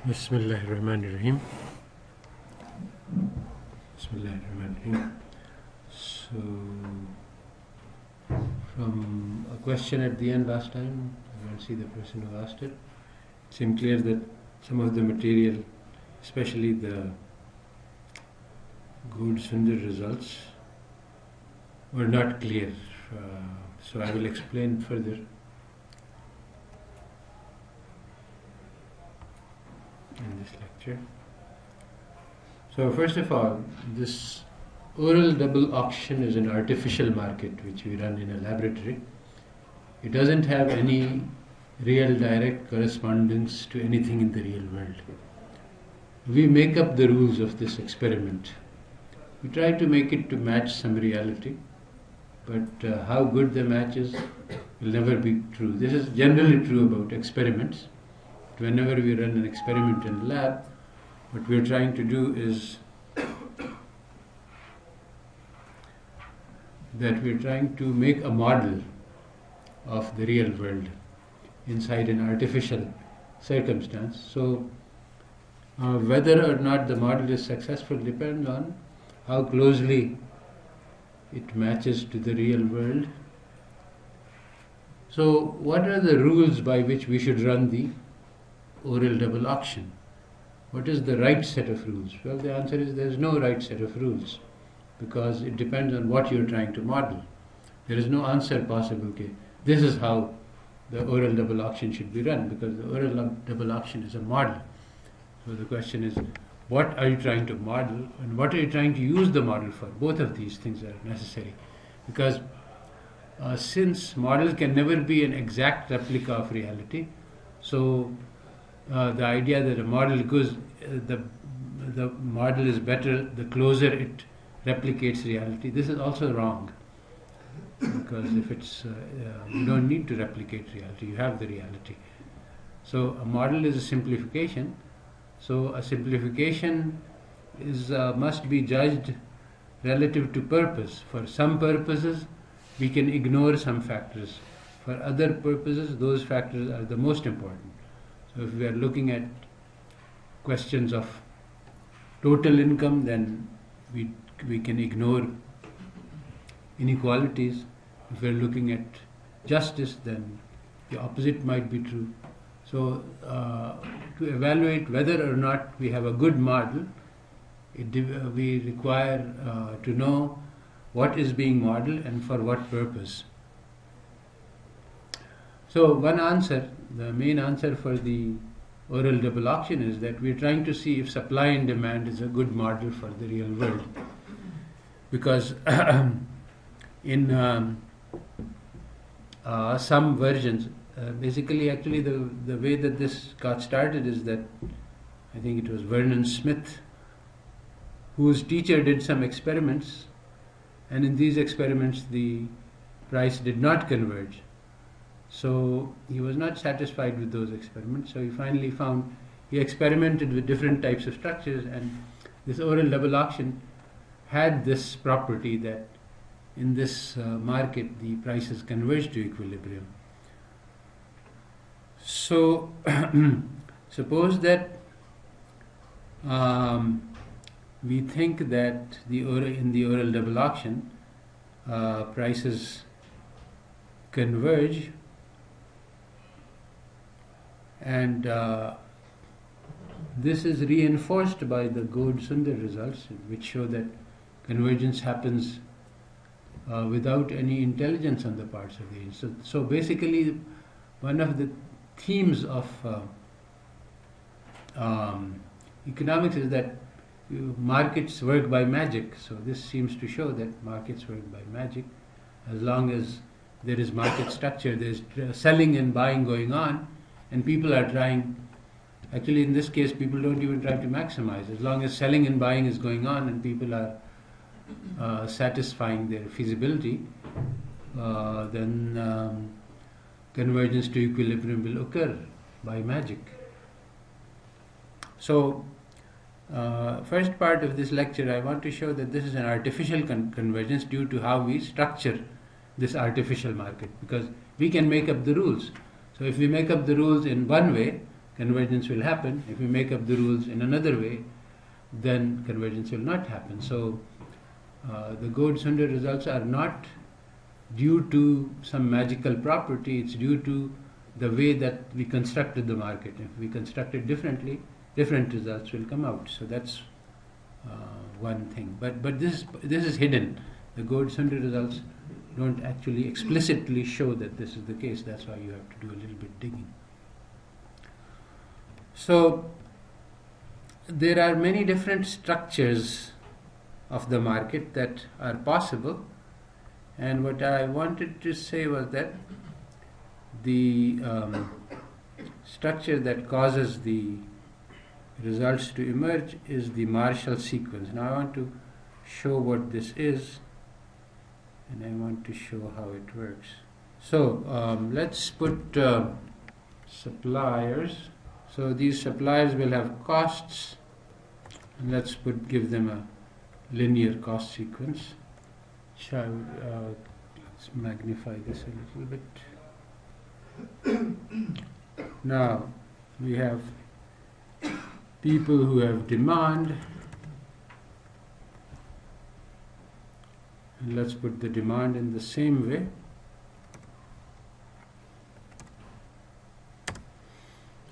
Bismillahirrahmanirrahim. Bismillahirrahmanirrahim. So, from a question at the end last time, I don't see the person who asked it. It seemed clear that some of the material, especially the good Sundar results, were not clear. So I will explain further. In this lecture. So first of all, this oral double auction is an artificial market which we run in a laboratory. It doesn't have any real direct correspondence to anything in the real world. We make up the rules of this experiment. We try to make it to match some reality, but how good the match is will never be true. This is generally true about experiments. Whenever we run an experiment in the lab, what we are trying to do is that we are trying to make a model of the real world inside an artificial circumstance. So whether or not the model is successful depends on how closely it matches to the real world. So what are the rules by which we should run the oral double auction? What is the right set of rules? Well, the answer is there is no right set of rules, because it depends on what you are trying to model. There is no answer possible. Okay, this is how the oral double auction should be run, because the oral double auction is a model. So the question is, what are you trying to model and what are you trying to use the model for? Both of these things are necessary, because since models can never be an exact replica of reality, so the idea that a model goes, the model is better the closer it replicates reality, this is also wrong, because if it's you don't need to replicate reality, you have the reality. So a model is a simplification. So a simplification is must be judged relative to purpose. For some purposes we can ignore some factors. For other purposes those factors are the most important. So if we are looking at questions of total income, then we can ignore inequalities. If we are looking at justice, then the opposite might be true. So to evaluate whether or not we have a good model, we require to know what is being modeled and for what purpose. So one answer, the main answer for the oral double auction is that we are trying to see if supply and demand is a good model for the real world. Because in some versions, basically actually the way that this got started is that I think it was Vernon Smith, whose teacher did some experiments, and in these experiments the price did not converge. So he was not satisfied with those experiments, so he finally found, he experimented with different types of structures, and this oral double auction had this property that in this market the prices converge to equilibrium. So suppose that we think that in the oral double auction prices converge, and this is reinforced by the Gould-Sundar results, which show that convergence happens without any intelligence on the parts of the agent. So basically, one of the themes of economics is that markets work by magic. So this seems to show that markets work by magic. As long as there is market structure, there is selling and buying going on, and people are trying, actually in this case people don't even try to maximize. As long as selling and buying is going on and people are satisfying their feasibility, then convergence to equilibrium will occur by magic. So first part of this lecture I want to show that this is an artificial convergence due to how we structure this artificial market, because we can make up the rules. So if we make up the rules in one way, convergence will happen. If we make up the rules in another way, then convergence will not happen. So the Gold-Sunder results are not due to some magical property, it's due to the way that we constructed the market. If we construct it differently, different results will come out. So that's one thing. But this is hidden. The Gold-Sunder results don't actually explicitly show that this is the case. That's why you have to do a little bit digging. So there are many different structures of the market that are possible, and what I wanted to say was that the structure that causes the results to emerge is the Marshall sequence. Now I want to show what this is, and I want to show how it works. So let's put suppliers. So these suppliers will have costs, and let's give them a linear cost sequence. Let's magnify this a little bit. Now we have people who have demand, and let's put the demand in the same way.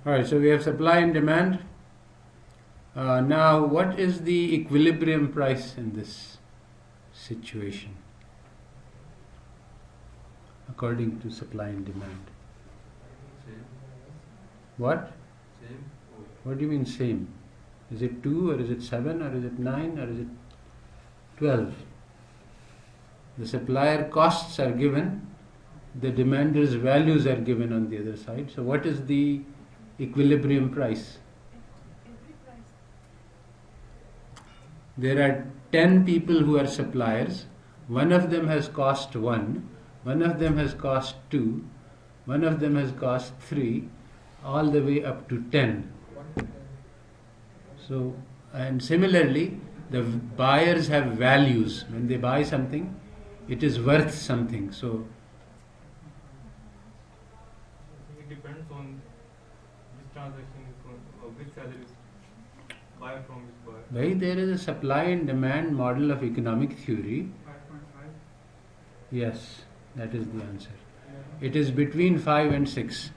Alright, so we have supply and demand. Now, what is the equilibrium price in this situation according to supply and demand? Same. What? Same. What do you mean same? Is it 2 or is it 7 or is it 9 or is it 12? The supplier costs are given, the demander's values are given on the other side. So what is the equilibrium price? There are 10 people who are suppliers. One of them has cost 1, one of them has cost 2, one of them has cost 3, all the way up to 10. So, and similarly, the buyers have values. When they buy something, it is worth something. So it depends on which transaction is going, or which seller is buy from which buyer. Why there is a supply and demand model of economic theory. 5.5. Yes, that is the answer. It is between 5 and 6.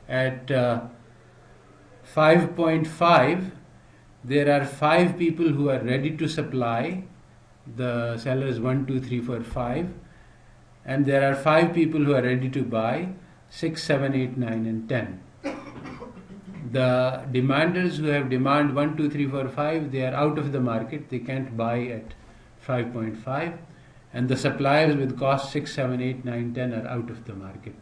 At 5.5, there are 5 people who are ready to supply. The sellers 1, 2, 3, 4, 5, and there are 5 people who are ready to buy, 6, 7, 8, 9 and 10. The demanders who have demand 1, 2, 3, 4, 5, they are out of the market, they can't buy at 5.5, and the suppliers with cost 6, 7, 8, 9, 10 are out of the market.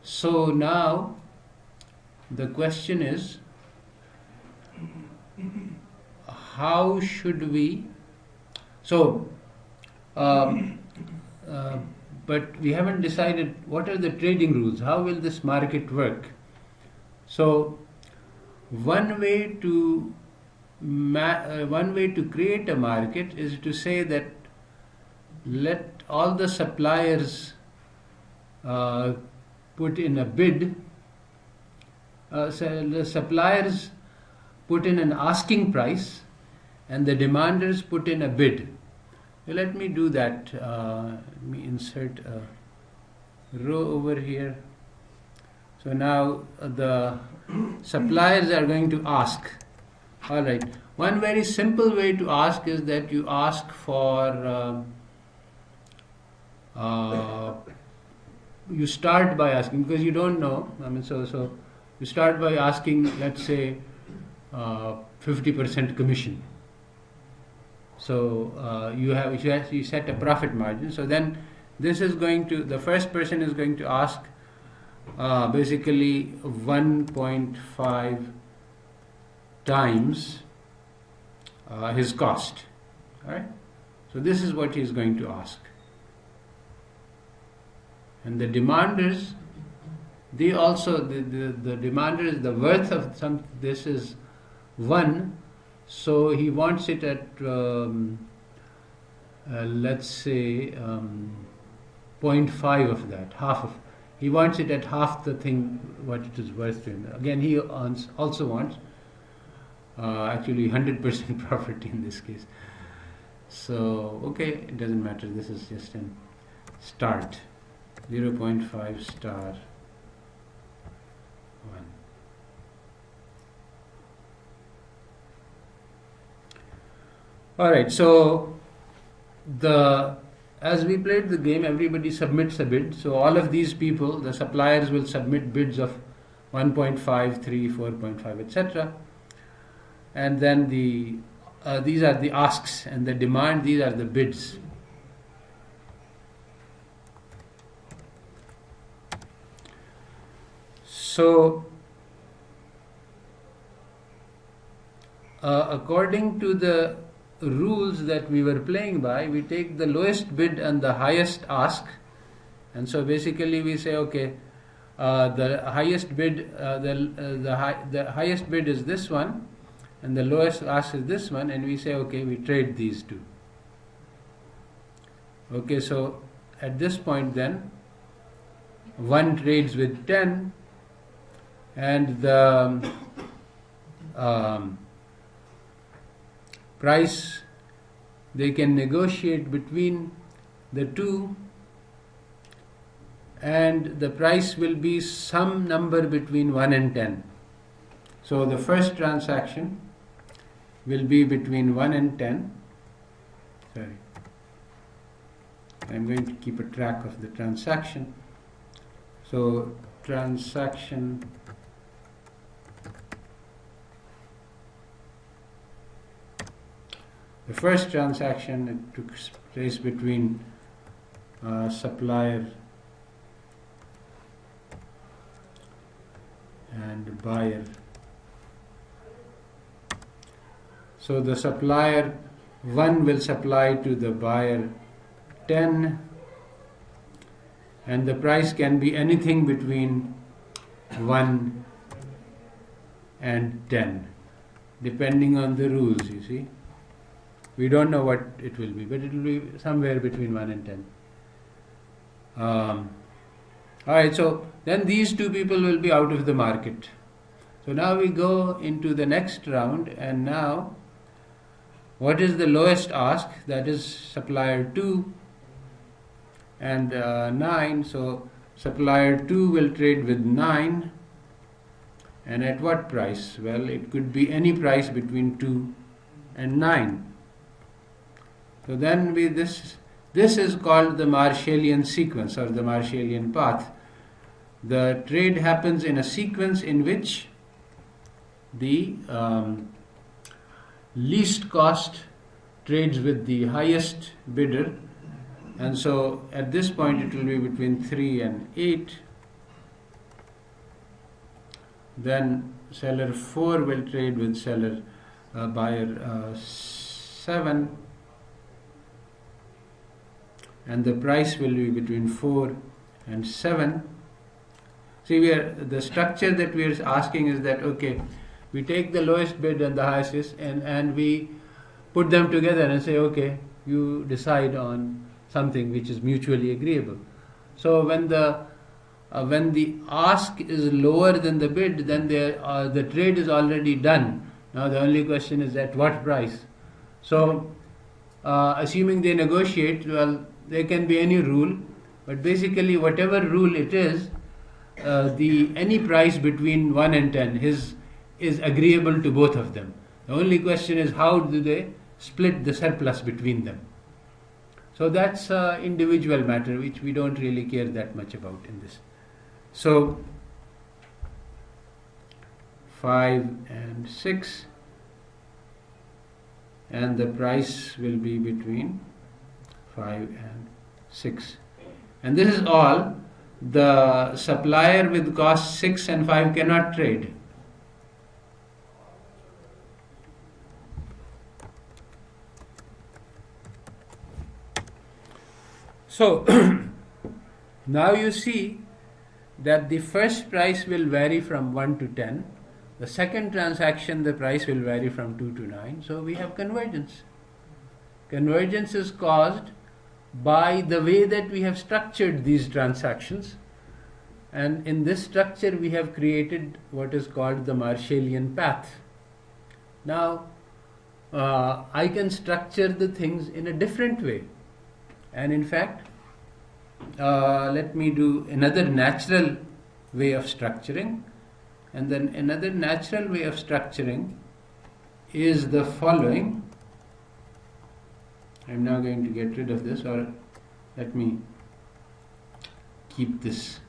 So now the question is, how should we... So, but we haven't decided what are the trading rules. How will this market work? So, one way to create a market is to say that let all the suppliers put in a bid. So the suppliers put in an asking price, and the demanders put in a bid. Let me do that. Let me insert a row over here. So now the suppliers are going to ask. Alright. One very simple way to ask is that you ask for... you start by asking, because you don't know. So you start by asking, let's say, 50% commission. So you set a profit margin. So then this is going to, the first person is going to ask basically 1.5 times his cost. Alright? So this is what he is going to ask. And the demanders, they also, the demanders, the worth of this is 1. So he wants it at, let's say, 0.5 of that, half of. He wants it at half the thing what it is worth to him. Again, he also wants actually 100% profit in this case. So, okay, it doesn't matter. This is just an start. 0.5 star 1. Alright, so as we played the game, everybody submits a bid. So all of these people, the suppliers, will submit bids of 1.5, 3, 4.5, etc. And then these are the asks, and the demand, these are the bids. So according to the rules that we were playing by, we take the lowest bid and the highest ask, and so basically we say, okay, the highest bid, the highest bid is this one, and the lowest ask is this one, and we say, okay, we trade these two. Okay, so at this point then, one trades with 10, and the price, they can negotiate between the two, and the price will be some number between 1 and 10. So the first transaction will be between 1 and 10. Sorry, I'm going to keep a track of the transaction. So transaction the first transaction, it took place between supplier and buyer. So the supplier 1 will supply to the buyer 10, and the price can be anything between 1 and 10, depending on the rules, you see. We don't know what it will be, but it will be somewhere between 1 and 10. Alright, so then these two people will be out of the market. So now we go into the next round, and now what is the lowest ask? That is supplier 2 and 9. So supplier 2 will trade with 9, and at what price? Well, it could be any price between 2 and 9. So then this is called the Marshallian sequence, or the Marshallian path. The trade happens in a sequence in which the least cost trades with the highest bidder, and so at this point it will be between 3 and 8. Then seller 4 will trade with buyer 7, and the price will be between 4 and 7. See, the structure that we are asking is that, okay, we take the lowest bid and the highest, and we put them together and say, okay, you decide on something which is mutually agreeable. So when the ask is lower than the bid, then the trade is already done. Now the only question is at what price. So assuming they negotiate, well, there can be any rule, but basically whatever rule it is, any price between 1 and 10 is agreeable to both of them. The only question is how do they split the surplus between them. So that's an individual matter which we don't really care that much about in this. So 5 and 6, and the price will be between 5 and 6. And this is all. The supplier with cost 6 and 5 cannot trade. So now you see that the first price will vary from 1 to 10. The second transaction, the price will vary from 2 to 9. So we have convergence. Convergence is caused by the way that we have structured these transactions. And in this structure we have created what is called the Marshallian path. Now I can structure the things in a different way, and in fact let me do another natural way of structuring. And then another natural way of structuring is the following. I'm now going to get rid of this, or let me keep this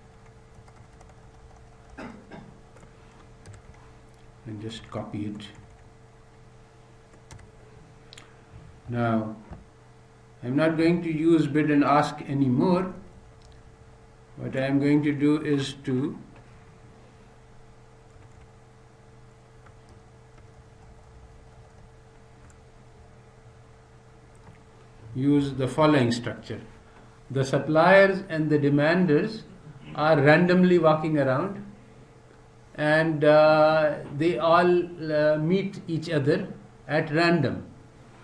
and just copy it. Now I'm not going to use bid and ask anymore. What I am going to do is to use the following structure. The suppliers and the demanders are randomly walking around, and they all meet each other at random.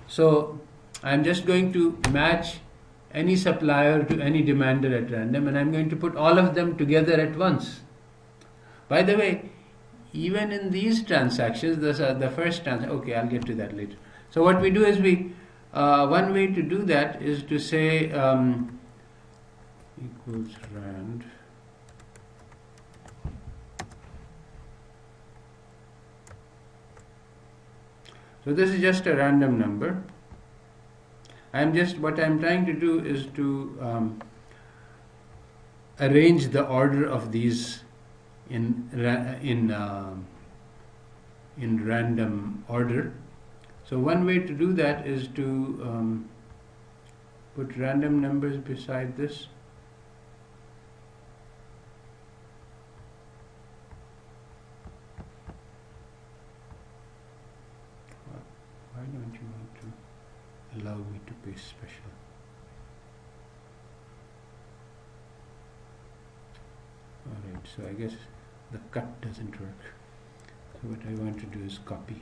So I'm just going to match any supplier to any demander at random, and I'm going to put all of them together at once. By the way, even in these transactions, the first transaction, okay, I'll get to that later. So what we do is one way to do that is to say equals rand so this is just a random number. What I'm trying to do is to arrange the order of these in random order. So one way to do that is to put random numbers beside this. Why don't you want to allow me to paste special? Alright, so I guess the cut doesn't work. So what I want to do is copy.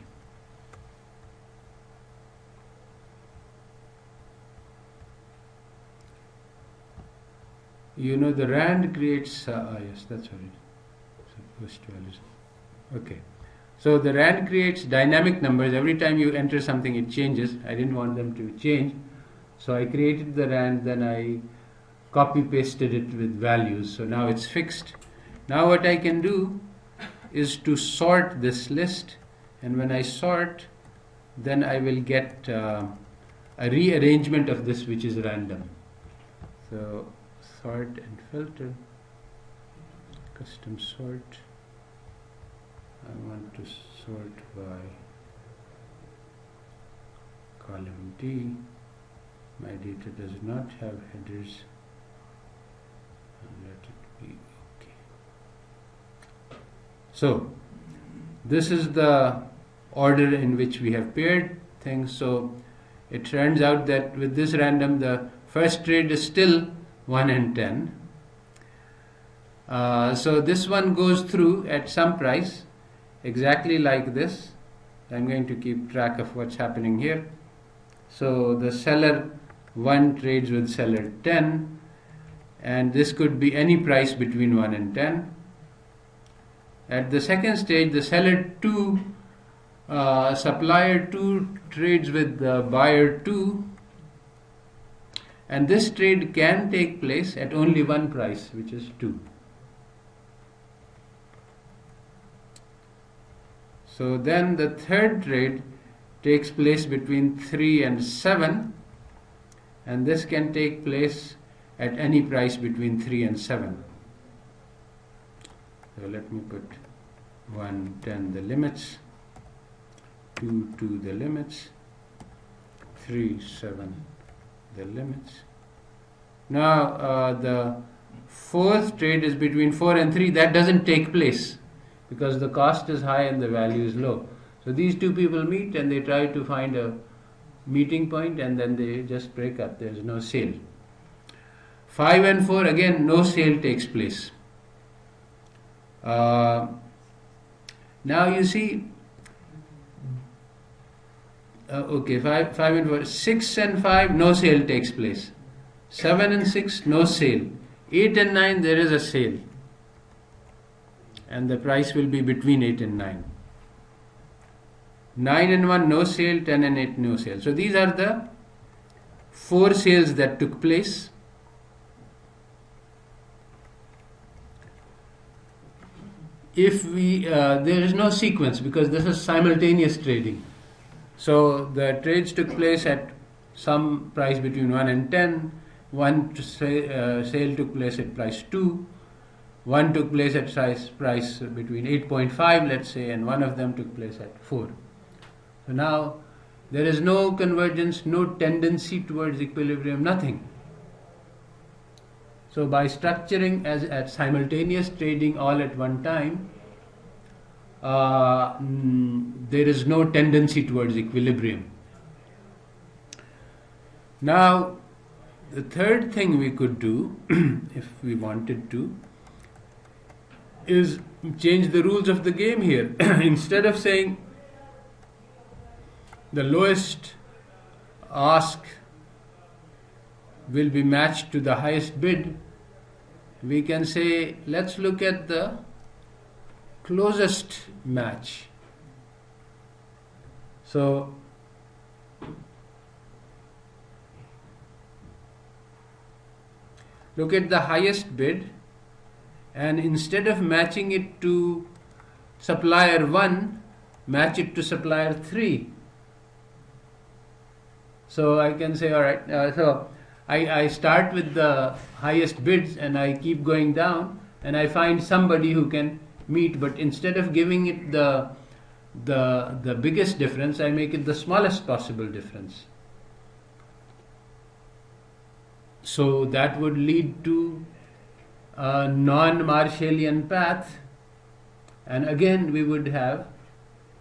You know, the rand creates, yes, that's what it is. So post values. Okay. So the rand creates dynamic numbers. Every time you enter something, it changes. I didn't want them to change. So I created the rand, then I copy pasted it with values. So now it's fixed. Now what I can do is to sort this list. And when I sort, then I will get a rearrangement of this which is random. So sort and filter, custom sort. I want to sort by column D. My data does not have headers, and let it be okay. So this is the order in which we have paired things. So it turns out that with this random, the first trade is still 1 and 10. So this one goes through at some price, exactly like this. I'm going to keep track of what's happening here. So the seller 1 trades with seller 10, and this could be any price between 1 and 10. At the second stage, the seller 2, supplier 2 trades with the buyer 2, and this trade can take place at only one price, which is 2. So then the third trade takes place between 3 and 7, and this can take place at any price between 3 and 7. So let me put 1, 10 the limits, 2, 2 the limits, 3, 7 the limits. Now the fourth trade is between 4 and 3. That doesn't take place because the cost is high and the value is low. So these two people meet and they try to find a meeting point, and then they just break up. There is no sale. 5 and 4, again, no sale takes place. Now you see, okay, 5 and 4, 6 and 5, no sale takes place. 7 and 6, no sale. 8 and 9, there is a sale. and the price will be between 8 and 9. 9 and 1 no sale, 10 and 8 no sale. So these are the 4 sales that took place. If we there is no sequence because this is simultaneous trading. So the trades took place at some price between 1 and 10. One sale took place at price 2. One took place at price between 8.5, let's say, and one of them took place at 4. So now there is no convergence, no tendency towards equilibrium, nothing. So by structuring as at simultaneous trading all at one time, there is no tendency towards equilibrium. Now, the third thing we could do, if we wanted to, is change the rules of the game here. Instead of saying the lowest ask will be matched to the highest bid, we can say let's look at the closest match. So look at the highest bid, and instead of matching it to supplier 1, match it to supplier 3. So I can say, alright, so I start with the highest bids and I keep going down and I find somebody who can meet, but instead of giving it the biggest difference, I make it the smallest possible difference. So that would lead to a non-Marshallian path, and again we would have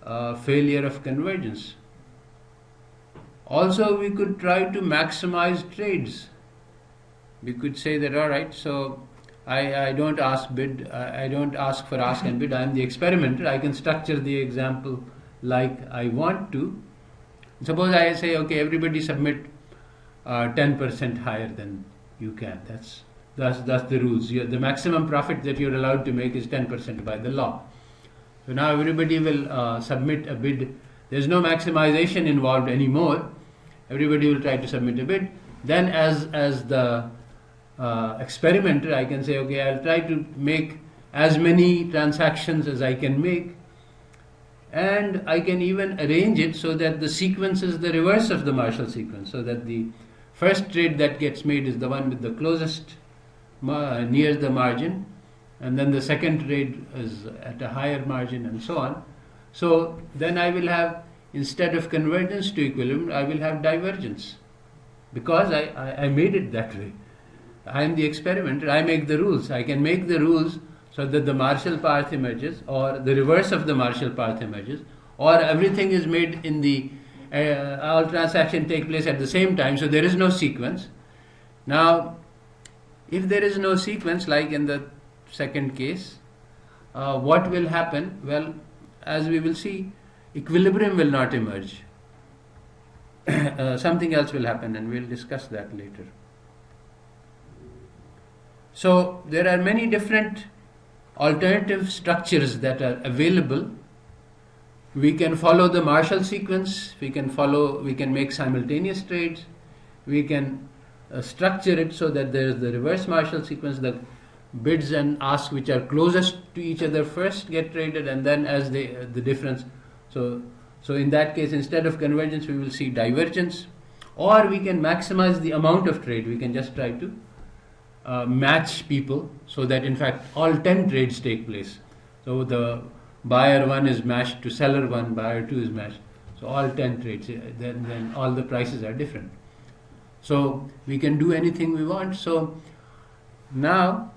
a failure of convergence. Also, we could try to maximize trades. We could say that, alright, so I don't ask bid, I don't ask for ask and bid, I am the experimenter, I can structure the example like I want to. Suppose I say, okay, everybody submit 10% higher than you can. That's the rules. The maximum profit that you're allowed to make is 10% by the law. So now everybody will submit a bid. There's no maximization involved anymore. Everybody will try to submit a bid. Then as the experimenter, I can say, okay, I'll try to make as many transactions as I can make, and I can even arrange it so that the sequence is the reverse of the Marshall sequence, so that the first trade that gets made is the one with the closest near the margin, and then the second trade is at a higher margin, and so on. So then I will have, instead of convergence to equilibrium, I will have divergence, because I made it that way. I am the experimenter, I make the rules. I can make the rules so that the Marshall path emerges, or the reverse of the Marshall path emerges, or everything is made in the all transactions take place at the same time, so there is no sequence. Now, if there is no sequence, like in the second case, what will happen? Well, as we will see, equilibrium will not emerge. Something else will happen, and we'll discuss that later. So there are many different alternative structures that are available. We can follow the Marshall sequence, we can make simultaneous trades, we can structure it so that there is the reverse Marshall sequence, the bids and asks which are closest to each other first get traded, and then as the difference. So in that case, instead of convergence, we will see divergence, or we can maximize the amount of trade. We can just try to match people so that in fact all 10 trades take place. So the buyer 1 is matched to seller 1, buyer 2 is matched. So all 10 trades, then all the prices are different. So we can do anything we want. So now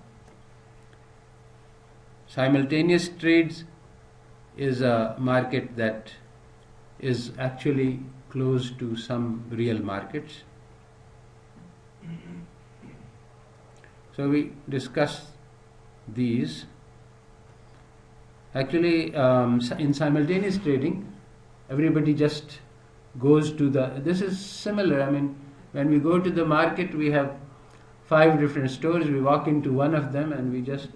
simultaneous trades is a market that is actually close to some real markets. So we discuss these. Actually, in simultaneous trading, everybody just goes to this is similar. I mean, when we go to the market, we have 5 different stores. We walk into one of them and we just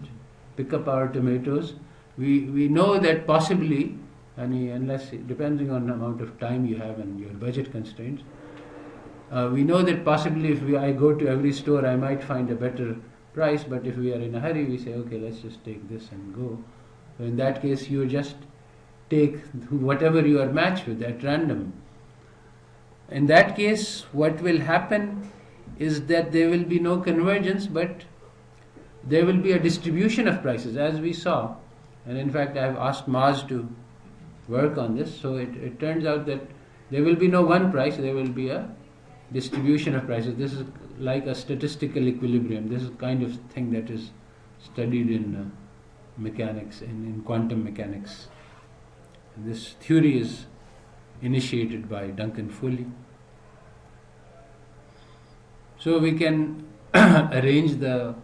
pick up our tomatoes. we know that possibly, unless depending on the amount of time you have and your budget constraints, we know that possibly if I go to every store, I might find a better price. But if we are in a hurry, we say, okay, let's just take this and go. So in that case, you just take whatever you are matched with at random. In that case, what will happen is that there will be no convergence, but there will be a distribution of prices, as we saw. And in fact, I have asked Maz to work on this. So it turns out that there will be no one price, there will be a distribution of prices. This is like a statistical equilibrium. This is kind of thing that is studied in mechanics, in quantum mechanics. And this theory is initiated by Duncan Foley. So we can arrange the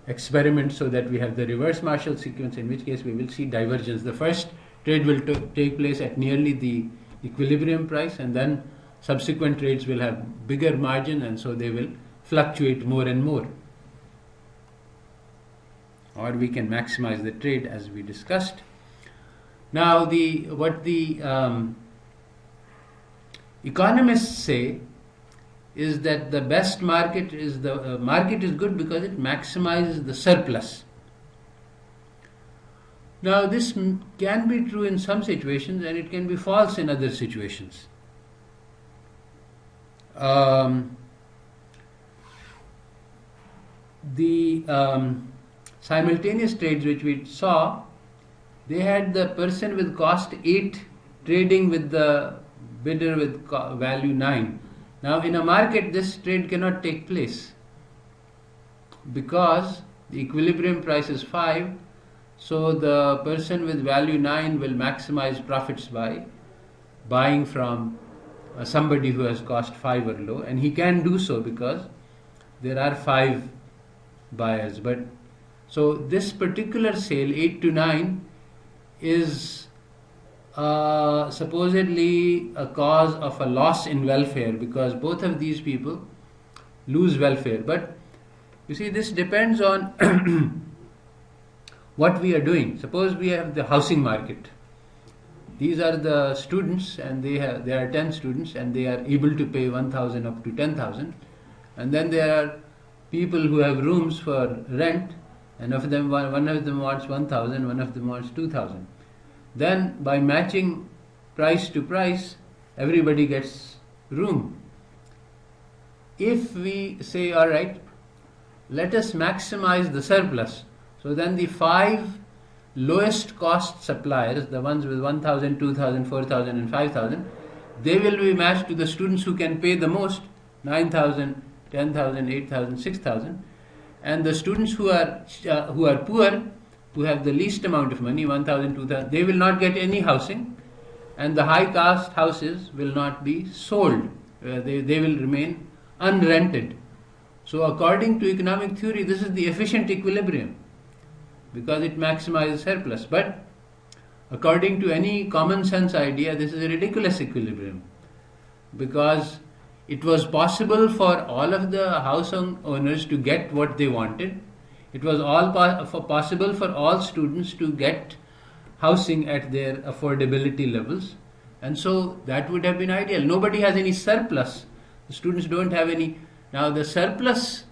experiment so that we have the reverse Marshall sequence, in which case we will see divergence. The first trade will take place at nearly the equilibrium price, and then subsequent trades will have bigger margin, and so they will fluctuate more and more. Or we can maximize the trade, as we discussed. Now, what the economists say is that the best market is market is good because it maximizes the surplus. Now, this can be true in some situations, and it can be false in other situations. The simultaneous trades which we saw, they had the person with cost 8 trading with the bidder with value 9. Now, in a market, this trade cannot take place because the equilibrium price is 5. So the person with value 9 will maximize profits by buying from somebody who has cost 5 or low, and he can do so because there are 5 buyers. But so this particular sale, 8 to 9, is supposedly a cause of a loss in welfare, because both of these people lose welfare. But you see, this depends on what we are doing. Suppose we have the housing market. These are the students, and there are 10 students, and they are able to pay 1,000 up to 10,000. And then there are people who have rooms for rent, and one of them wants 1,000, one of them wants 2,000. Then by matching price to price, everybody gets room. If we say, all right, let us maximize the surplus, so then the 5 lowest cost suppliers, the ones with 1,000, 2,000, 4,000 and 5,000, they will be matched to the students who can pay the most, 9,000, 10,000, 8,000, 6,000, and the students who are poor, who have the least amount of money, 1,000, 2,000, they will not get any housing, and the high cost houses will not be sold. They will remain unrented. So according to economic theory, this is the efficient equilibrium, because it maximizes surplus. But according to any common sense idea, this is a ridiculous equilibrium, because it was possible for all of the house owners to get what they wanted. It was possible for all students to get housing at their affordability levels, and so that would have been ideal. Nobody has any surplus. The students don't have any. Now the surplus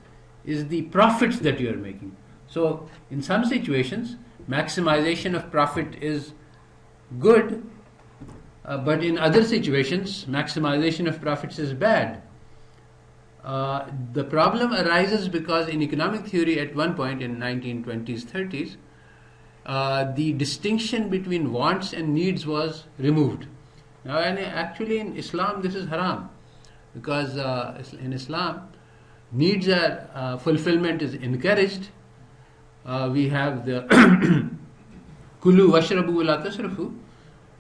is the profits that you are making. So in some situations, maximization of profit is good, but in other situations, maximization of profits is bad. The problem arises because in economic theory at one point in 1920s, 30s, the distinction between wants and needs was removed. Now, and actually in Islam this is haram, because in Islam needs are fulfillment is encouraged. We have the kulu washrabu wa la tasrafu,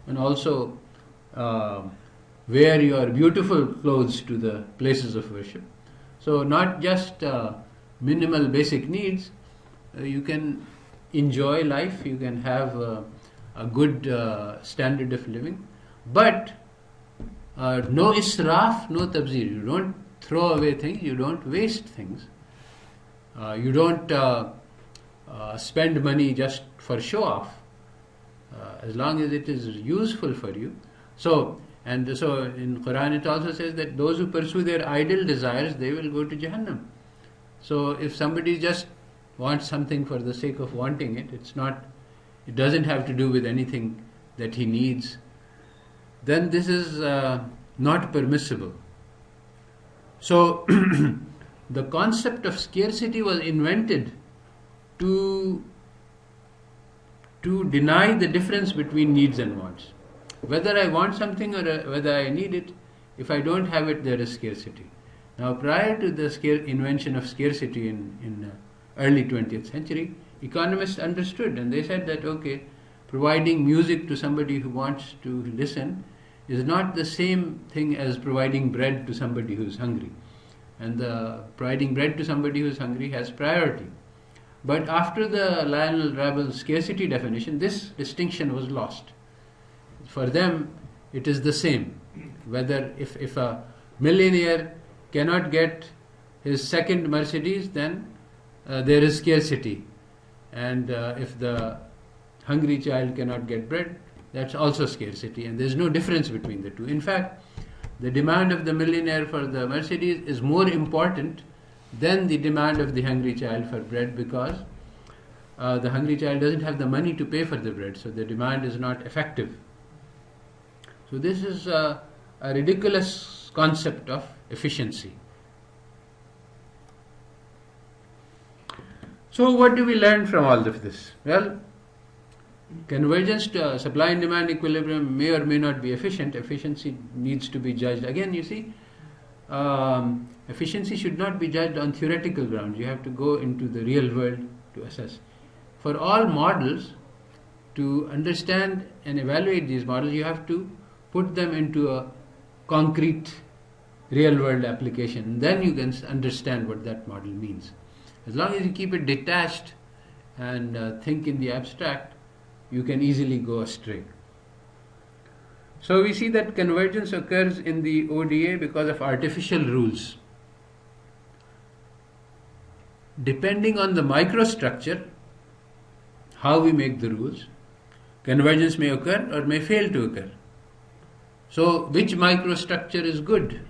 and also wear your beautiful clothes to the places of worship. So not just minimal basic needs, you can enjoy life, you can have a good standard of living, but no israf, no tabzir. You don't throw away things, you don't waste things, you don't spend money just for show off. as long as it is useful for you. So in Quran it also says that those who pursue their idle desires, they will go to Jahannam. So if somebody just wants something for the sake of wanting it, it doesn't have to do with anything that he needs, then this is not permissible. So the concept of scarcity was invented to deny the difference between needs and wants. Whether I want something or whether I need it, if I don't have it, there is scarcity. Now, prior to the invention of scarcity in early 20th century, economists understood, and they said that, okay, providing music to somebody who wants to listen is not the same thing as providing bread to somebody who is hungry. And providing bread to somebody who is hungry has priority. But after the Lionel Rabel's scarcity definition, this distinction was lost. For them, it is the same. Whether if a millionaire cannot get his second Mercedes, then there is scarcity. And if the hungry child cannot get bread, that's also scarcity. And there's no difference between the two. In fact, the demand of the millionaire for the Mercedes is more important than the demand of the hungry child for bread, because the hungry child doesn't have the money to pay for the bread, so the demand is not effective. So this is a ridiculous concept of efficiency. So what do we learn from all of this? Well, convergence to supply and demand equilibrium may or may not be efficient. Efficiency needs to be judged. Again, you see, efficiency should not be judged on theoretical grounds. You have to go into the real world to assess. For all models, to understand and evaluate these models, you have to put them into a concrete real world application. And then you can understand what that model means. As long as you keep it detached and think in the abstract, you can easily go astray. So we see that convergence occurs in the ODA because of artificial rules. Depending on the microstructure, how we make the rules, convergence may occur or may fail to occur. So which microstructure is good?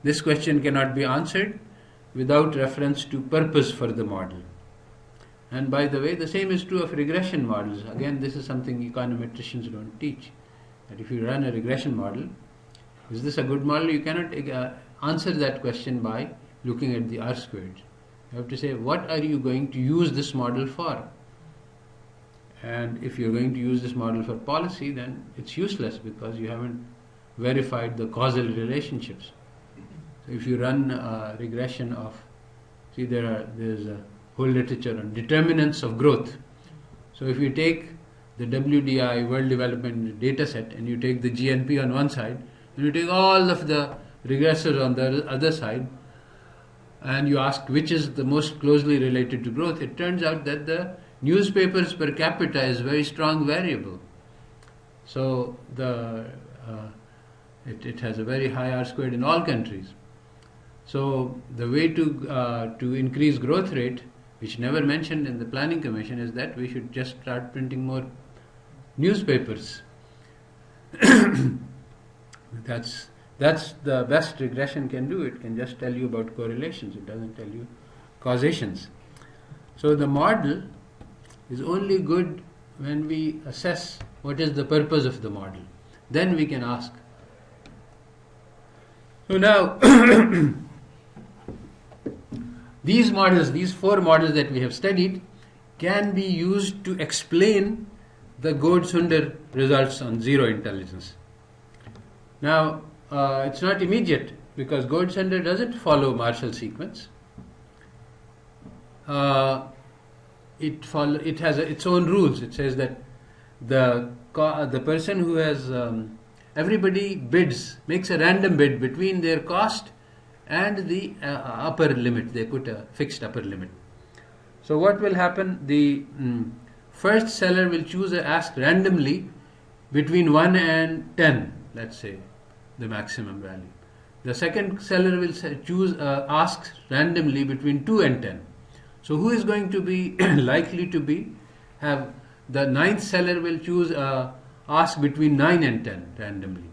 This question cannot be answered without reference to purpose for the model. And by the way, the same is true of regression models. Again, this is something econometricians don't teach. That if you run a regression model, is this a good model? You cannot answer that question by looking at the R-squared. You have to say, what are you going to use this model for? And if you're going to use this model for policy, then it's useless because you haven't verified the causal relationships. So if you run a regression of, see, there's a whole literature on determinants of growth. So if you take the WDI, World Development Data Set, and you take the GNP on one side, and you take all of the regressors on the other side, and you ask which is the most closely related to growth, it turns out that the newspapers per capita is a very strong variable. So it has a very high R-squared in all countries. So the way to increase growth rate, which never mentioned in the Planning Commission, is that we should just start printing more newspapers. That's the best regression can do. It can just tell you about correlations. It doesn't tell you causations. So the model is only good when we assess what is the purpose of the model. Then we can ask. So now, these models, these four models that we have studied, can be used to explain the Gode-Sunder results on zero intelligence. Now, it's not immediate because Gode-Sunder doesn't follow Marshall sequence. It has its own rules. It says that the person who has everybody bids, makes a random bid between their cost and the upper limit. They put a fixed upper limit. So what will happen? The first seller will ask randomly between 1 and 10, let's say, the maximum value. The second seller will ask randomly between 2 and 10. So who is going to be likely to have the ninth seller will choose ask between 9 and 10 randomly.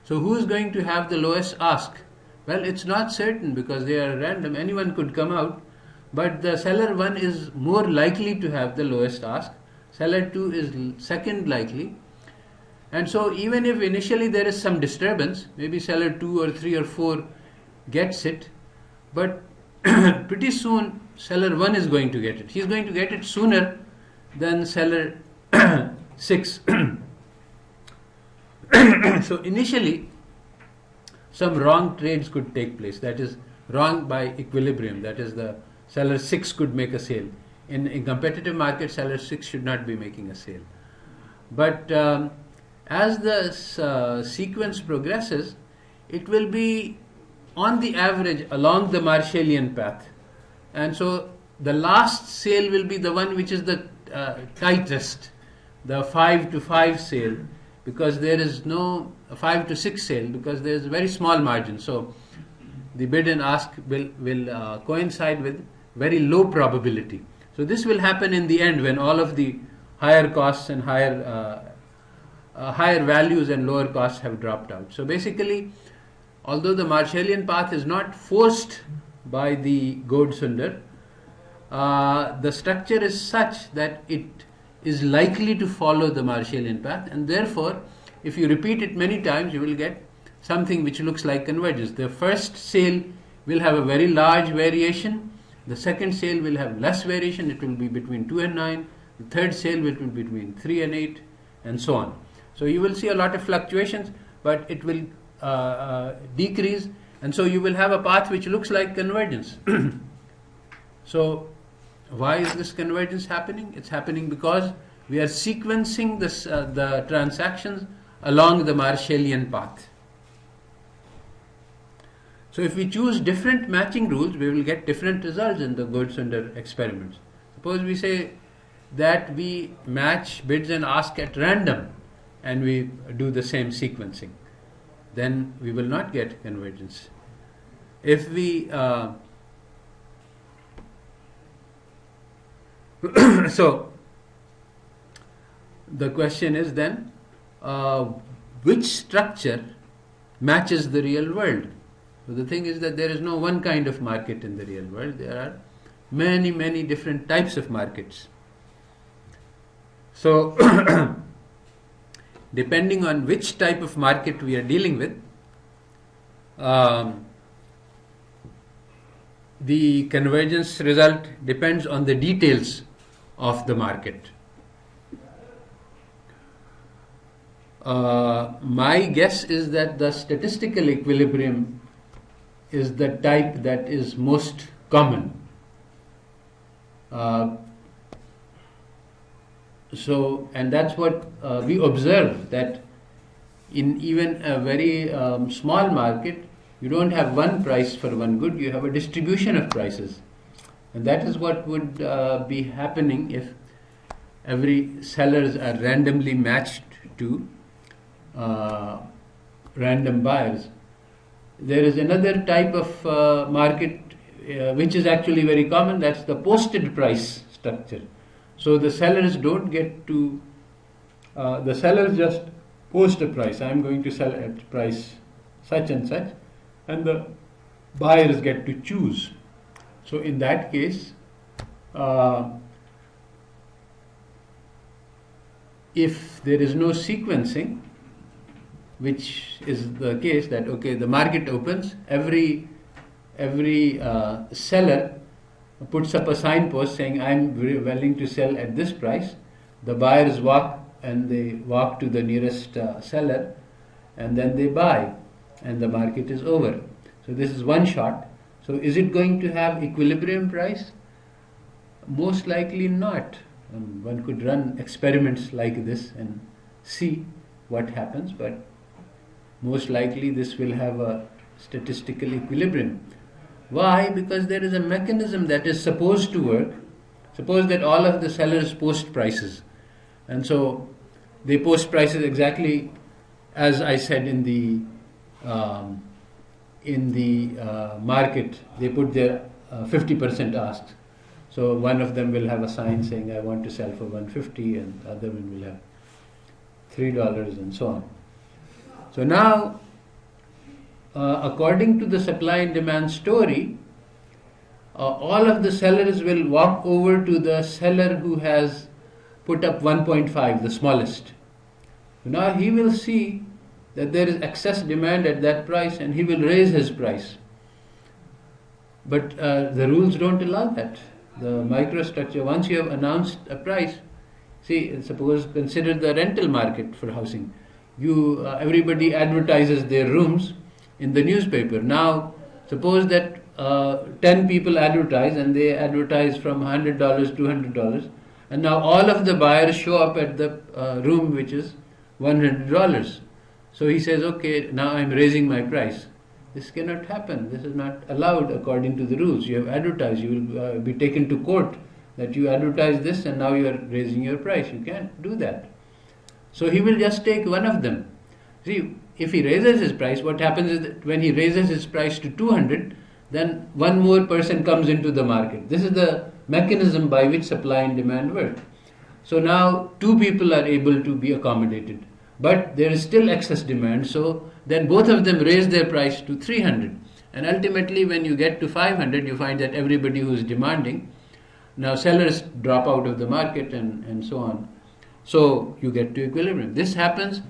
So who is going to have the lowest ask? Well, it's not certain because they are random. Anyone could come out, but the seller 1 is more likely to have the lowest ask. Seller 2 is second likely. And so even if initially there is some disturbance, maybe seller 2 or 3 or 4 gets it, but pretty soon seller 1 is going to get it. He's going to get it sooner than seller 6. So initially some wrong trades could take place, that is wrong by equilibrium, that is the seller 6 could make a sale. In a competitive market, seller 6 should not be making a sale. But as the sequence progresses, it will be on the average along the Marshallian path. And so the last sale will be the one which is the tightest, the 5 to 5 sale, because there is no 5 to 6 sale, because there is a very small margin. So the bid and ask will coincide with very low probability. So this will happen in the end when all of the higher costs and higher values and lower costs have dropped out. So basically, although the Marshallian path is not forced by the Godsunder, the structure is such that it is likely to follow the Marshallian path, and therefore if you repeat it many times you will get something which looks like convergence. The first sale will have a very large variation, the second sale will have less variation, it will be between 2 and 9, the third sale will be between 3 and 8, and so on. So you will see a lot of fluctuations, but it will decrease, and so you will have a path which looks like convergence. So why is this convergence happening? It's happening because we are sequencing the transactions along the Marshallian path. So if we choose different matching rules, we will get different results in the Godsunder experiments. Suppose we say that we match bids and ask at random and we do the same sequencing, then we will not get convergence. If we so the question is then, which structure matches the real world? So the thing is that there is no one kind of market in the real world. There are many, many different types of markets. So depending on which type of market we are dealing with, the convergence result depends on the details of the market. My guess is that the statistical equilibrium is the type that is most common. And that's what we observe, that in even a very small market, you don't have one price for one good, you have a distribution of prices. And that is what would be happening if every sellers are randomly matched to random buyers. There is another type of market which is actually very common, that's the posted price structure. So the sellers don't get to, the sellers just post a price, I am going to sell at price such and such, and the buyers get to choose. So in that case, if there is no sequencing, which is the case that okay, the market opens, every seller puts up a signpost saying I am willing to sell at this price. The buyers walk to the nearest seller, and then they buy, and the market is over. So this is one shot. So is it going to have equilibrium price? Most likely not. One could run experiments like this and see what happens, but most likely this will have a statistical equilibrium. Why? Because there is a mechanism that is supposed to work. Suppose that all of the sellers post prices, and so they post prices exactly as I said in the market. They put their 50% asks. So one of them will have a sign saying I want to sell for $150, and the other one will have $3 and so on. So now, according to the supply and demand story, all of the sellers will walk over to the seller who has put up 1.5, the smallest. So now he will see that there is excess demand at that price, and he will raise his price. But the rules don't allow that. The microstructure, once you have announced a price, see, suppose consider the rental market for housing. Everybody advertises their rooms in the newspaper. Now, suppose that 10 people advertise, and they advertise from $100, $200, and now all of the buyers show up at the room which is $100. So he says, okay, now I'm raising my price. This cannot happen. This is not allowed according to the rules. You have advertised. You will be taken to court that you advertised this and now you are raising your price. You can't do that. So he will just take one of them. See, if he raises his price, what happens is that when he raises his price to 200, then one more person comes into the market. This is the mechanism by which supply and demand work. So now two people are able to be accommodated, but there is still excess demand. So then both of them raise their price to 300, and ultimately when you get to 500, you find that everybody who is demanding, now sellers drop out of the market and so on. So you get to equilibrium. This happens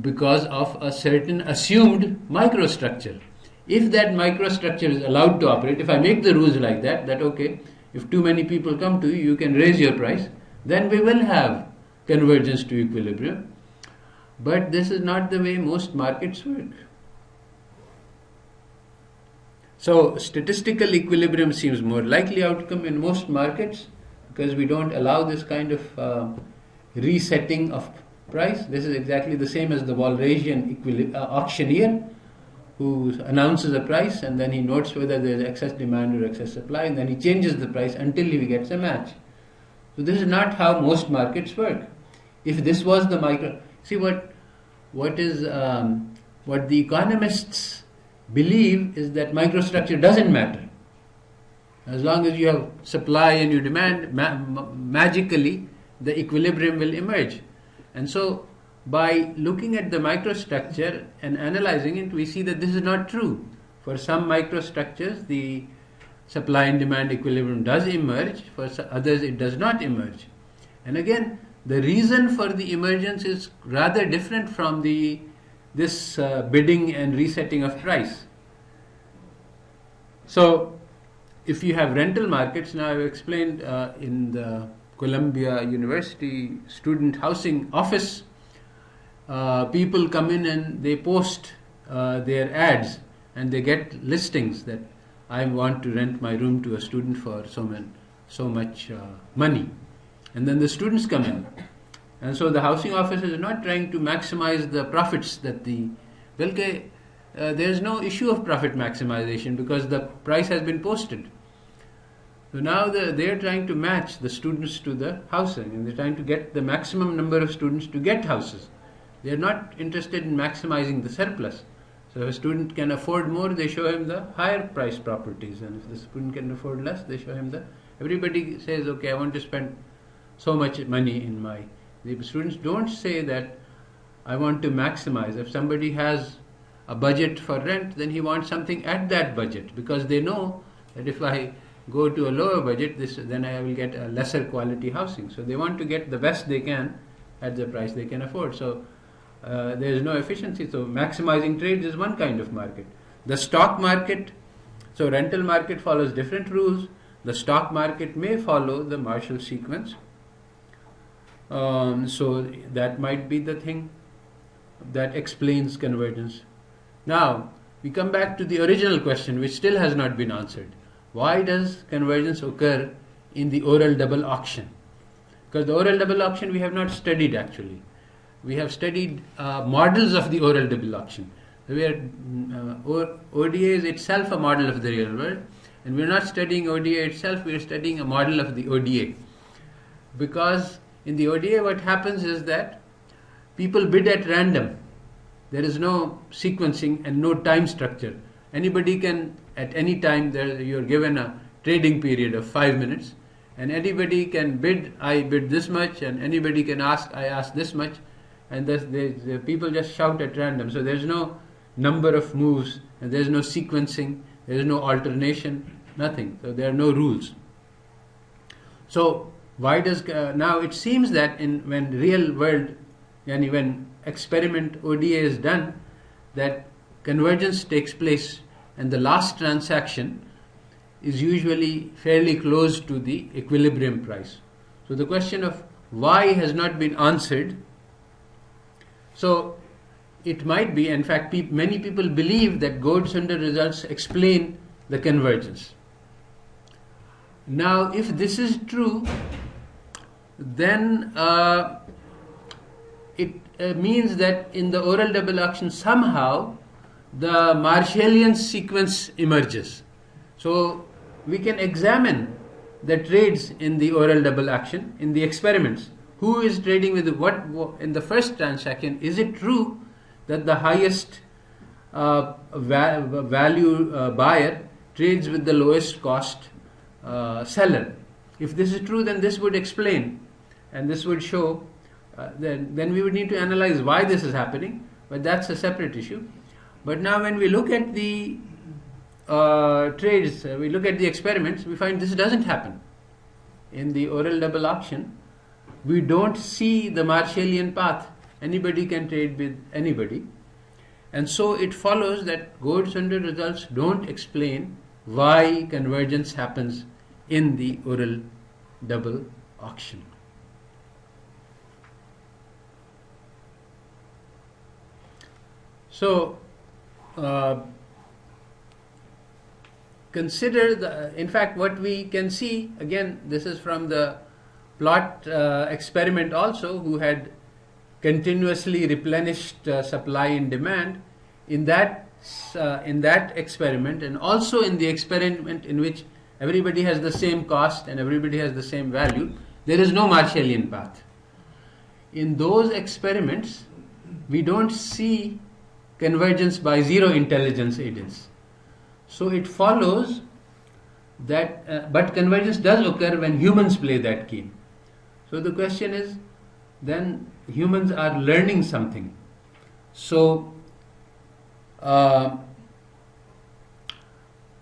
because of a certain assumed microstructure. If that microstructure is allowed to operate, if I make the rules like that okay, if too many people come to you, you can raise your price, then we will have convergence to equilibrium. But this is not the way most markets work. So statistical equilibrium seems more likely outcome in most markets because we don't allow this kind of resetting of price. This is exactly the same as the Walrasian auctioneer who announces a price and then he notes whether there is excess demand or excess supply, and then he changes the price until he gets a match. So this is not how most markets work. If this was the micro... See what the economists believe is that microstructure doesn't matter. As long as you have supply and you demand, magically the equilibrium will emerge. And so by looking at the microstructure and analyzing it, we see that this is not true. For some microstructures, the supply and demand equilibrium does emerge. For others, it does not emerge. And again, the reason for the emergence is rather different from this bidding and resetting of price. So, if you have rental markets, now I've explained in the Columbia University student housing office, people come in and they post their ads and they get listings that I want to rent my room to a student for so much money. And then the students come in. And so the housing office is not trying to maximize the profits that there is no issue of profit maximization because the price has been posted. So now they are trying to match the students to the housing, and they're trying to get the maximum number of students to get houses. They are not interested in maximizing the surplus. So if a student can afford more, they show him the higher price properties, and if the student can afford less, they show him everybody says, okay, I want to spend so much money in the students don't say that I want to maximize. If somebody has a budget for rent, then he wants something at that budget, because they know that if I go to a lower budget, then I will get a lesser quality housing. So they want to get the best they can at the price they can afford. So there is no efficiency. So maximizing trades is one kind of market. The stock market, so rental market follows different rules. The stock market may follow the Marshall sequence. So that might be the thing that explains convergence. Now, we come back to the original question, which still has not been answered. Why does convergence occur in the oral double auction? Because the oral double auction we have not studied actually. We have studied models of the oral double auction. ODA is itself a model of the real world, and we are not studying ODA itself, we are studying a model of the ODA. Because in the ODA what happens is that people bid at random. There is no sequencing and no time structure. Anybody can, at any time, you're given a trading period of 5 minutes, and anybody can bid, I bid this much, and anybody can ask, I ask this much, and the people just shout at random. So there's no number of moves, and there's no sequencing, there's no alternation, nothing. So there are no rules. So why does now it seems that when real world, yani when experiment ODA is done, that convergence takes place, and the last transaction is usually fairly close to the equilibrium price. So the question of why has not been answered. So it might be, in fact, many people believe that Gold-Sunder results explain the convergence. Now, if this is true, then it means that in the oral double auction somehow the Marshallian sequence emerges. So we can examine the trades in the oral double action in the experiments. Who is trading with what in the first transaction? Is it true that the highest value buyer trades with the lowest cost seller? If this is true, then this would explain, and this would show. Then we would need to analyze why this is happening, but that's a separate issue. But now when we look at the trades, we look at the experiments, we find this doesn't happen. In the oral double auction, we don't see the Marshallian path. Anybody can trade with anybody. And so it follows that Gold-Sunder results don't explain why convergence happens in the oral double auction. So consider in fact what we can see, again this is from the plot experiment also, who had continuously replenished supply and demand. In that experiment, and also in the experiment in which everybody has the same cost and everybody has the same value, there is no Marshallian path. In those experiments, we don't see convergence by zero intelligence agents. So it follows that, but convergence does occur when humans play that game. So the question is, then humans are learning something. So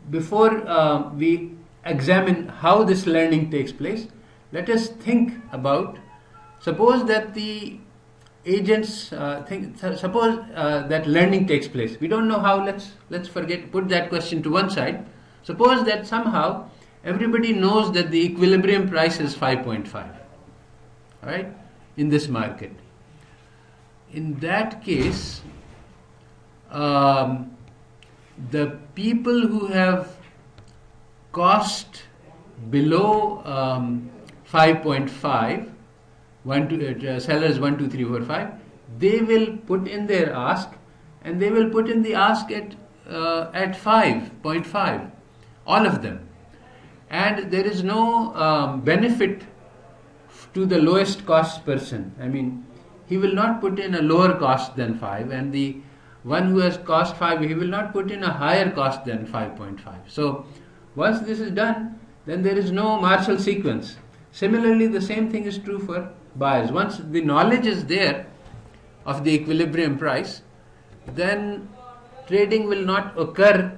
before we examine how this learning takes place, let us think about, suppose that the agents suppose that learning takes place. We don't know how. Let's put that question to one side. Suppose that somehow everybody knows that the equilibrium price is 5.5, all right, in this market. In that case, the people who have cost below 5.5, sellers 1, 2, 3, 4, 5, they will put in their ask, and they will put in the ask at 5.5, all of them, and there is no benefit to the lowest cost person. I mean, he will not put in a lower cost than 5, and the one who has cost 5, he will not put in a higher cost than 5.5. So once this is done, then there is no Marshall sequence. Similarly, the same thing is true for buyers. Once the knowledge is there of the equilibrium price, then trading will not occur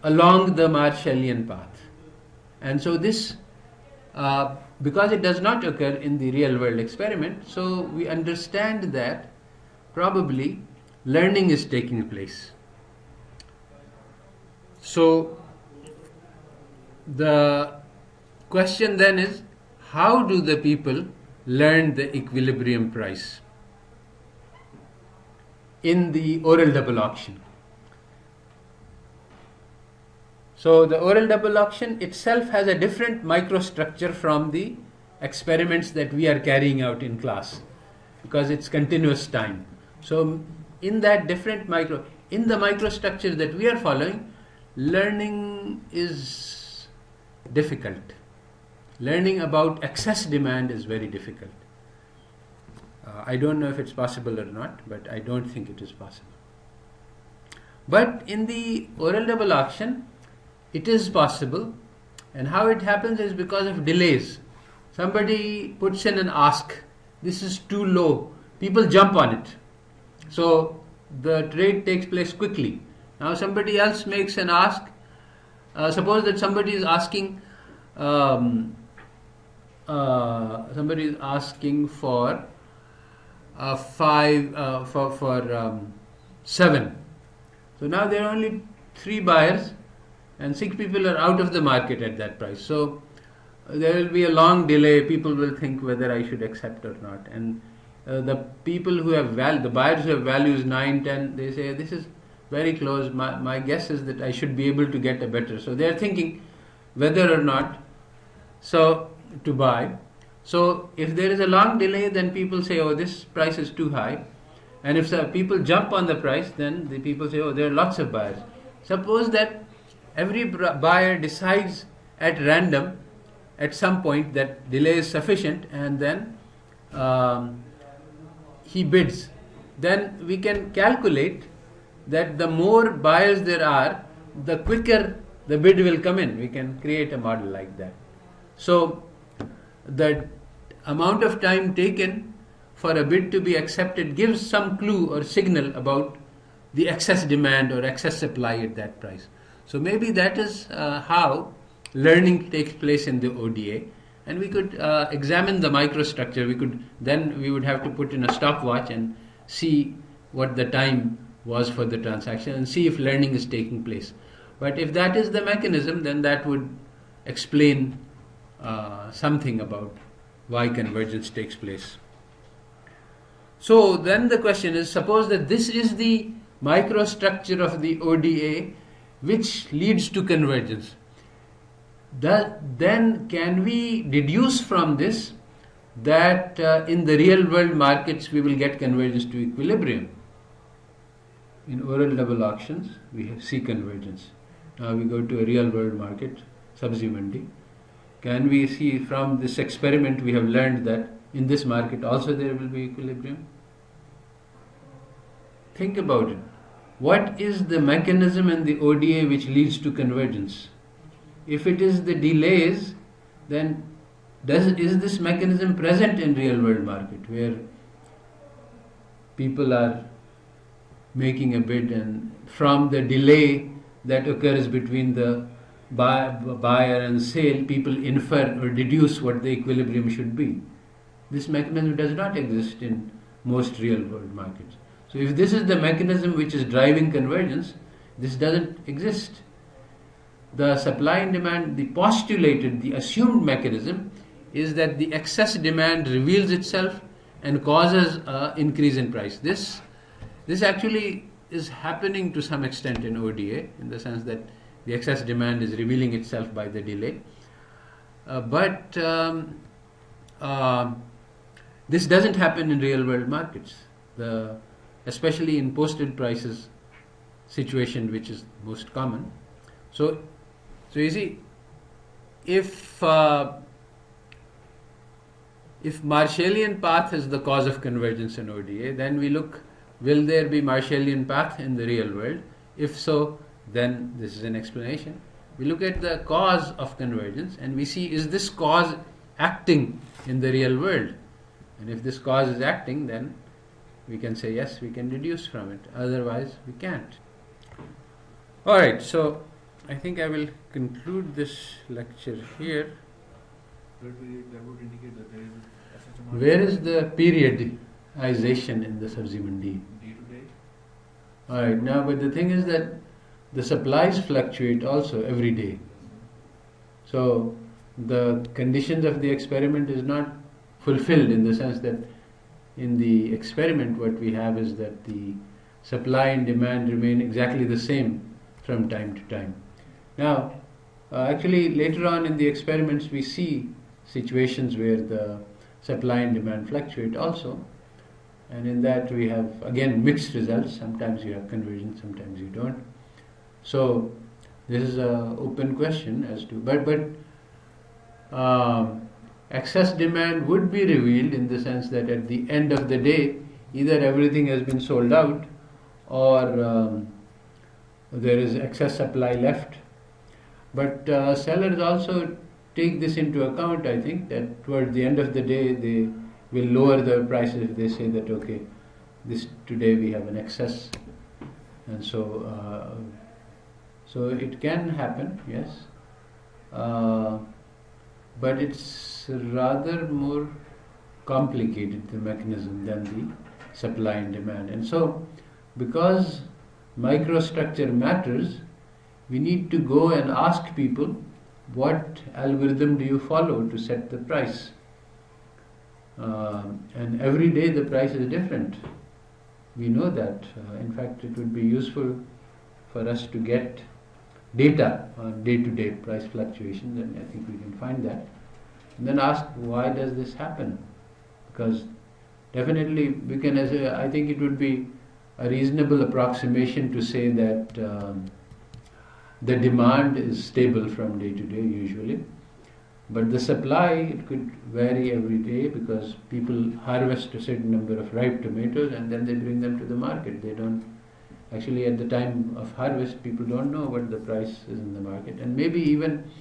along the Marshallian path. And so this, because it does not occur in the real world experiment, so we understand that probably learning is taking place. So the question then is, how do the people learn the equilibrium price in the oral double auction? So the oral double auction itself has a different microstructure from the experiments that we are carrying out in class, because it's continuous time. So in that different in the microstructure that we are following, learning is difficult. Learning about excess demand is very difficult. I don't know if it's possible or not, but I don't think it is possible. But in the oral double auction, it is possible And how it happens is because of delays. Somebody puts in an ask, this is too low, people jump on it. So the trade takes place quickly. Now somebody else makes an ask. Suppose that somebody is asking for 7. So now there are only 3 buyers and 6 people are out of the market at that price. So there will be a long delay. People will think whether I should accept or not. And the people who have the buyers who have values 9, 10, they say this is very close. My guess is that I should be able to get a better. So they are thinking whether or not to buy. So if there is a long delay, then people say, oh, this price is too high. And if people jump on the price, then the people say, oh, there are lots of buyers. Suppose that every buyer decides at random at some point that delay is sufficient, and then he bids. Then we can calculate that the more buyers there are, the quicker the bid will come in. We can create a model like that. So the amount of time taken for a bid to be accepted gives some clue or signal about the excess demand or excess supply at that price. So maybe that is how learning takes place in the ODA, and we could examine the microstructure. We would have to put in a stopwatch and see what the time was for the transaction and see if learning is taking place. But if that is the mechanism, then that would explain something about why convergence takes place. So then the question is, suppose that this is the microstructure of the ODA which leads to convergence. Then can we deduce from this that in the real world markets we will get convergence to equilibrium? In oral double auctions we see convergence. Now we go to a real world market, sabzi mandi. Can we see from this experiment we have learned that in this market also there will be equilibrium? Think about it. What is the mechanism in the ODA which leads to convergence? If it is the delays, then is this mechanism present in real world market where people are making a bid, and from the delay that occurs between the buyer and sale, people infer or deduce what the equilibrium should be? This mechanism does not exist in most real world markets. So if this is the mechanism which is driving convergence, this doesn't exist. The supply and demand, the assumed mechanism is that the excess demand reveals itself and causes an increase in price. This actually is happening to some extent in ODA, in the sense that the excess demand is revealing itself by the delay. But this doesn't happen in real world markets, especially in posted prices situation, which is most common. So you see, if Marshallian path is the cause of convergence in ODA, then we look, will there be Marshallian path in the real world? If so, then this is an explanation. We look at the cause of convergence and we see, is this cause acting in the real world? And if this cause is acting, then we can say yes, we can deduce from it. Otherwise, we can't. Alright, so I think I will conclude this lecture here. That would indicate that there is such a Where is the periodization in the sabzi mandi? day to day. Alright, now but the thing is that the supplies fluctuate also every day. So the conditions of the experiment is not fulfilled, in the sense that in the experiment what we have is that the supply and demand remain exactly the same from time to time. Now actually later on in the experiments we see situations where the supply and demand fluctuate also, and in that we have again mixed results. Sometimes you have convergence, sometimes you don't. So this is an open question as to, but excess demand would be revealed in the sense that at the end of the day either everything has been sold out or there is excess supply left. But sellers also take this into account, I think, that towards the end of the day they will lower the prices if they say that, okay, this today we have an excess. And so it can happen, yes. But it's rather more complicated, the mechanism, than the supply and demand. And so, because microstructure matters, we need to go and ask people, what algorithm do you follow to set the price? And every day the price is different. We know that. In fact, it would be useful for us to get data on day-to-day price fluctuations, and I think we can find that. And then ask, why does this happen? Because definitely we can, I think it would be a reasonable approximation to say that the demand is stable from day to day usually, but the supply, it could vary every day because people harvest a certain number of ripe tomatoes and then they bring them to the market. They don't actually, at the time of harvest, people don't know what the price is in the market. And maybe even,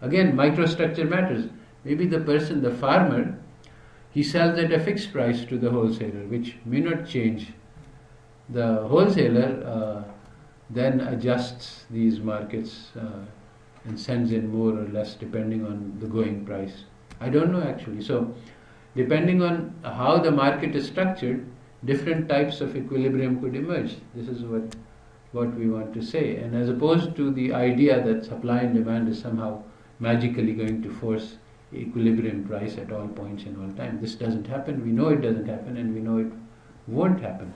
again, microstructure matters. Maybe the person, the farmer, he sells at a fixed price to the wholesaler, which may not change. The wholesaler then adjusts these markets and sends in more or less depending on the going price. I don't know actually. So, depending on how the market is structured, different types of equilibrium could emerge. This is what we want to say. And as opposed to the idea that supply and demand is somehow magically going to force equilibrium price at all points in all time. This doesn't happen. We know it doesn't happen, and we know it won't happen.